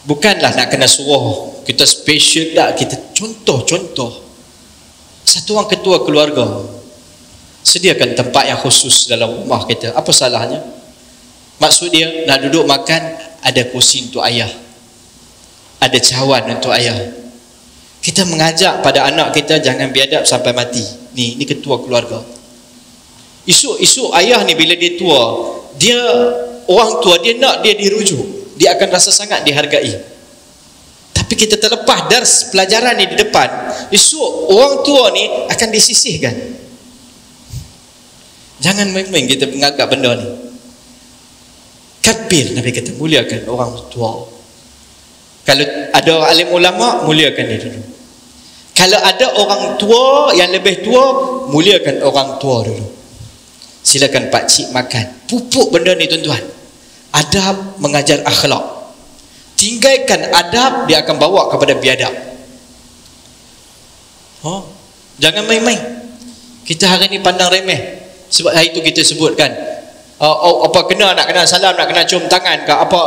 Bukanlah nak kena suruh kita special tak, kita contoh-contoh. Satu orang ketua keluarga, sediakan tempat yang khusus dalam rumah kita. Apa salahnya? Maksud dia nak duduk makan, ada kursi untuk ayah, ada cawan untuk ayah. Kita mengajak pada anak kita jangan biadab sampai mati. Ni ketua keluarga. Esok ayah ni bila dia tua, dia orang tua, dia nak dia dirujuk, dia akan rasa sangat dihargai. Tapi kita terlepas dars pelajaran ni di depan, esok orang tua ni akan disisihkan. Jangan main-main kita menganggap benda ni. Kabir, Nabi kata, muliakan orang tua. Kalau ada alim ulama, muliakan dia dulu. Kalau ada orang tua yang lebih tua, muliakan orang tua dulu. Silakan pakcik makan. Pupuk benda ni tuan-tuan. Adab mengajar akhlak. Tinggalkan adab, dia akan bawa kepada biadab. Jangan main-main. Kita hari ni pandang remeh. Sebab hari tu kita sebutkan, apa nak kena salam, nak kena cium tangan ke apa.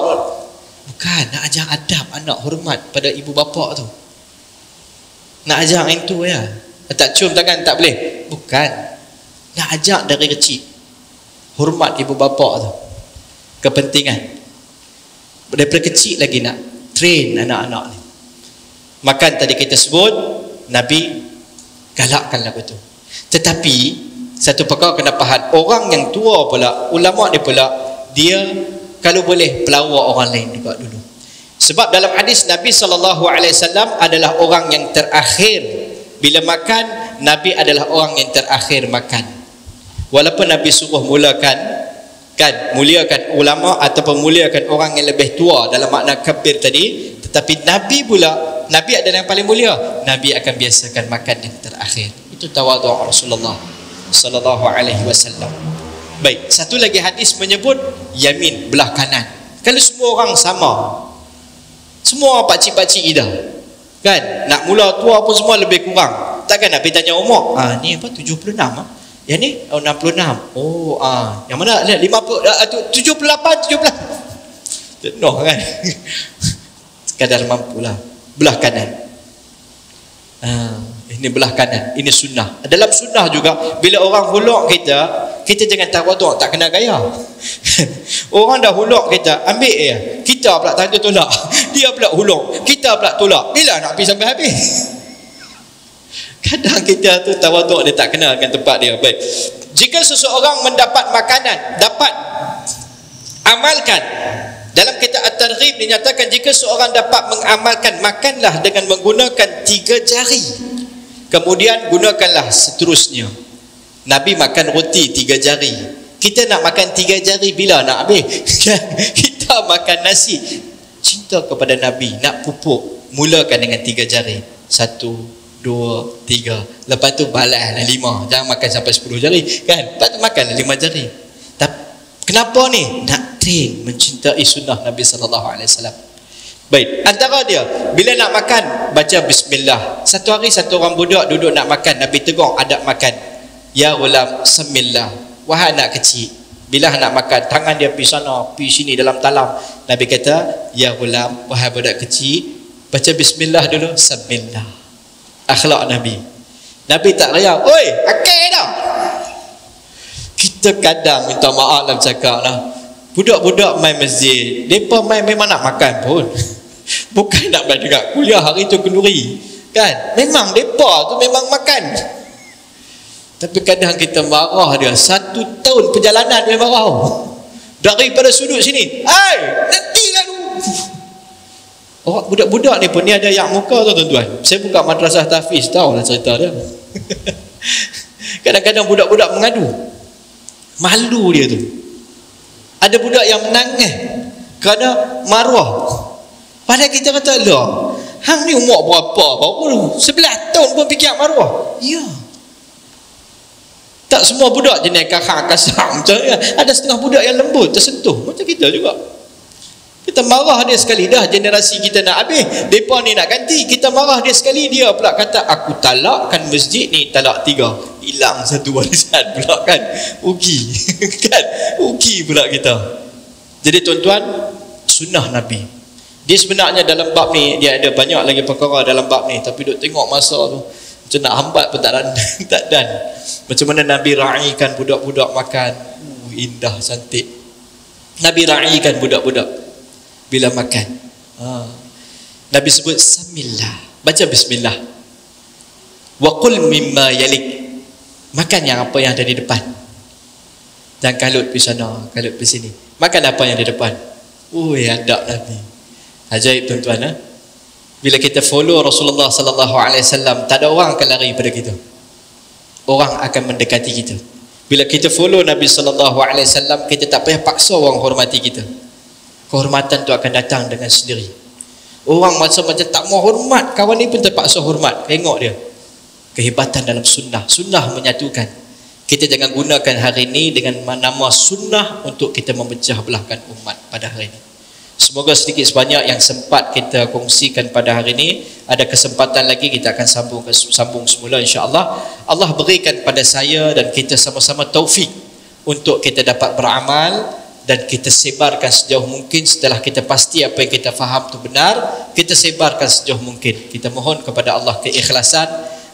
Bukan, nak ajar adab anak, hormat pada ibu bapa tu. Nak ajar yang tu ya. Tak cium tangan tak boleh. Bukan. Nak ajar dari kecil, hormat ibu bapa tu. Kepentingan. Daripada kecil lagi nak train anak-anak ni. Makan tadi kita sebut, Nabi galakkan lagu tu. Tetapi satu perkara kena faham, orang yang tua pula, ulama ni pula, dia kalau boleh pelawak orang lain juga dulu. Sebab dalam hadis Nabi SAW adalah orang yang terakhir bila makan. Nabi adalah orang yang terakhir makan. Walaupun Nabi suruh muliakan ulama ataupun muliakan orang yang lebih tua dalam makna kabir tadi, tetapi Nabi adalah yang paling mulia. Nabi akan biasakan makan yang terakhir. Itu tawadhu Rasulullah sallallahu alaihi wasallam. Baik, satu lagi hadis menyebut yamin, belah kanan. Kalau semua orang sama, semua pakcik-pakcik ida, kan, nak mula tua pun semua lebih kurang, takkan nak pergi tanya umur. Ni apa 76 yang ni 66. Yang mana 50 78 17 no kan. Sekadar mampulah. belah kanan. Ini belah kanan, ini sunnah. Dalam sunnah juga, bila orang huluk kita, kita jangan tawaduk, tak kena gaya. Orang dah huluk kita, ambil kita pula tanda tolak. Dia pula huluk, kita pula tolak. Bila nak pergi sampai habis? Kadang kita tu tawaduk dia tak kena dengan tempat dia. Baik. Jika seseorang mendapat makanan, dapat amalkan. Dalam kitab At-Targhib dinyatakan jika seorang dapat mengamalkan, makanlah dengan menggunakan 3 jari. Kemudian gunakanlah seterusnya. Nabi makan roti 3 jari. Kita nak makan 3 jari bila nak habis? Kita makan nasi. Cinta kepada Nabi, nak pupuk, mulakan dengan 3 jari. 1, 2, 3. Lepas tu balaslah 5. Jangan makan sampai 10 jari, kan? Lepas tu makanlah 5 jari. Tapi kenapa ni? Nak train mencintai sunnah Nabi sallallahu alaihi wasallam. Baik, antara dia bila nak makan baca bismillah. Satu hari satu orang budak duduk nak makan, Nabi tegur adab makan. Ya ulam semillah. Wahai anak kecil, bila nak makan tangan dia pergi sana, pergi sini dalam talam. Nabi kata, ya ulam, wahai budak kecil, baca bismillah dulu, semillah. Akhlak Nabi. Nabi tak raya, oi, akal dah. Kita kadang minta maaf lah bercakap lah. Budak-budak main masjid, mereka main memang nak makan pun. Bukan nak main juga kuliah hari tu kenduri, kan? Memang mereka tu memang makan. Tapi kadang kita marah dia. 1 tahun perjalanan dia marah daripada sudut sini. Hai, nantilah dulu. Oh, budak-budak ni pun ni ada yang muka tu tuan-tuan. Saya buka madrasah tahfiz, tahu lah cerita dia. Kadang-kadang budak-budak mengadu. Malu dia tu. Ada budak yang menangis kerana maruah. Padahal kita kata, lah, hang ni umur berapa? Baru 11 tahun pun fikir maruah. Ya. Tak semua budak jenis kakak kasar macam ni. Ada setengah budak yang lembut, tersentuh. Macam kita juga. Kita marah dia sekali, dah generasi kita nak habis. Mereka ni nak ganti. Kita marah dia sekali, dia pula kata, aku talakkan masjid ni talak 3. Hilang satu warisan pula, kan? Rugi. Kan? Rugi pula kita. Jadi tuan-tuan, sunnah Nabi. Dia sebenarnya dalam bab ni, dia ada banyak lagi perkara dalam bab ni. Tapi duk tengok masa tu, macam nak hambat pun tak dan. Macam mana Nabi raikan budak-budak makan. Indah, cantik. Nabi raikan budak-budak bila makan. Nabi sebut samillah, baca bismillah. Wa qul mimma yalik. Makan yang apa yang ada di depan. Jangan kalut pergi sana, kalut pergi sini. Makan apa yang di depan. Adab Nabi. Ajaib tuan-tuan. Bila kita follow Rasulullah sallallahu alaihi wasallam, tak ada orang akan lari pada kita. Orang akan mendekati kita. Bila kita follow Nabi sallallahu alaihi wasallam, kita tak payah paksa orang hormati kita. Kehormatan tu akan datang dengan sendiri. Orang macam-macam tak mau hormat, kawan ni pun terpaksa hormat. Tengok dia. Kehebatan dalam sunnah. Sunnah menyatukan. Kita jangan gunakan hari ini dengan nama sunnah untuk kita memecah belahkan umat pada hari ini. Semoga sedikit sebanyak yang sempat kita kongsikan pada hari ini. Ada kesempatan lagi kita akan sambung semula insya-Allah. Allah berikan pada saya dan kita sama-sama taufik untuk kita dapat beramal dan kita sebarkan sejauh mungkin. Setelah kita pasti apa yang kita faham itu benar, kita sebarkan sejauh mungkin. Kita mohon kepada Allah keikhlasan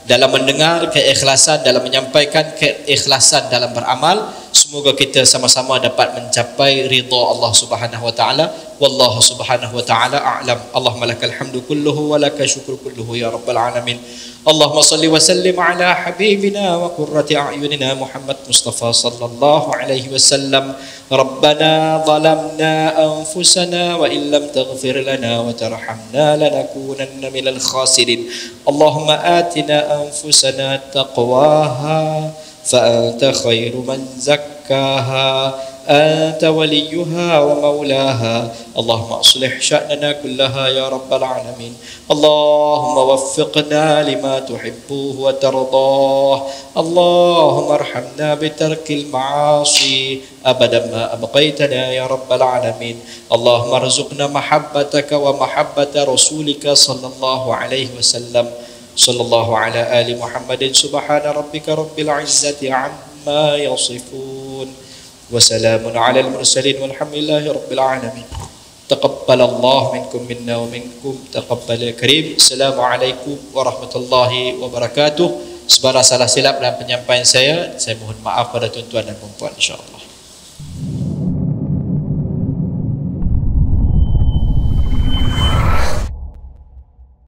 dalam mendengar, keikhlasan dalam menyampaikan, keikhlasan dalam beramal. Semoga kita sama-sama dapat mencapai ridha Allah Subhanahu wa taala. Wallahu subhanahu wa ta'ala a'lam. Allahumma lakal hamdu kulluhu wa lakal syukru kulluhu ya rabbal alamin. Allahumma salli wa sallim ala habibina wa qurrati a'yunina Muhammad Mustafa sallallahu alaihi wasallam. Rabbana zalamna anfusana wa illam taghfir lana wa tarhamna lanakunanna minal khasirin. Allahumma atina anfusana taqwaha fa anta khairu man zakkaha أنت وليها ومولاها. اللهم أصلح شأننا كلها يا رب العالمين. اللهم وفقنا لما تحبه وترضاه. اللهم ارحمنا بترك المعاصي أبدا ما أبقيتنا يا رب العالمين. اللهم ارزقنا محبتك ومحبة رسولك صلى الله عليه وسلم. صلى الله على آل محمد. سبحان ربك رب العزة عما يصفون وسلام على المرسلين والحمد لله رب العالمين. Taqabbalallahu minkum minna wa minkum taqabbal karim. Assalamualaikum warahmatullahi wabarakatuh. Sebarang salah silap dalam penyampaian saya mohon maaf pada tuan-tuan dan puan-puan, insya-Allah.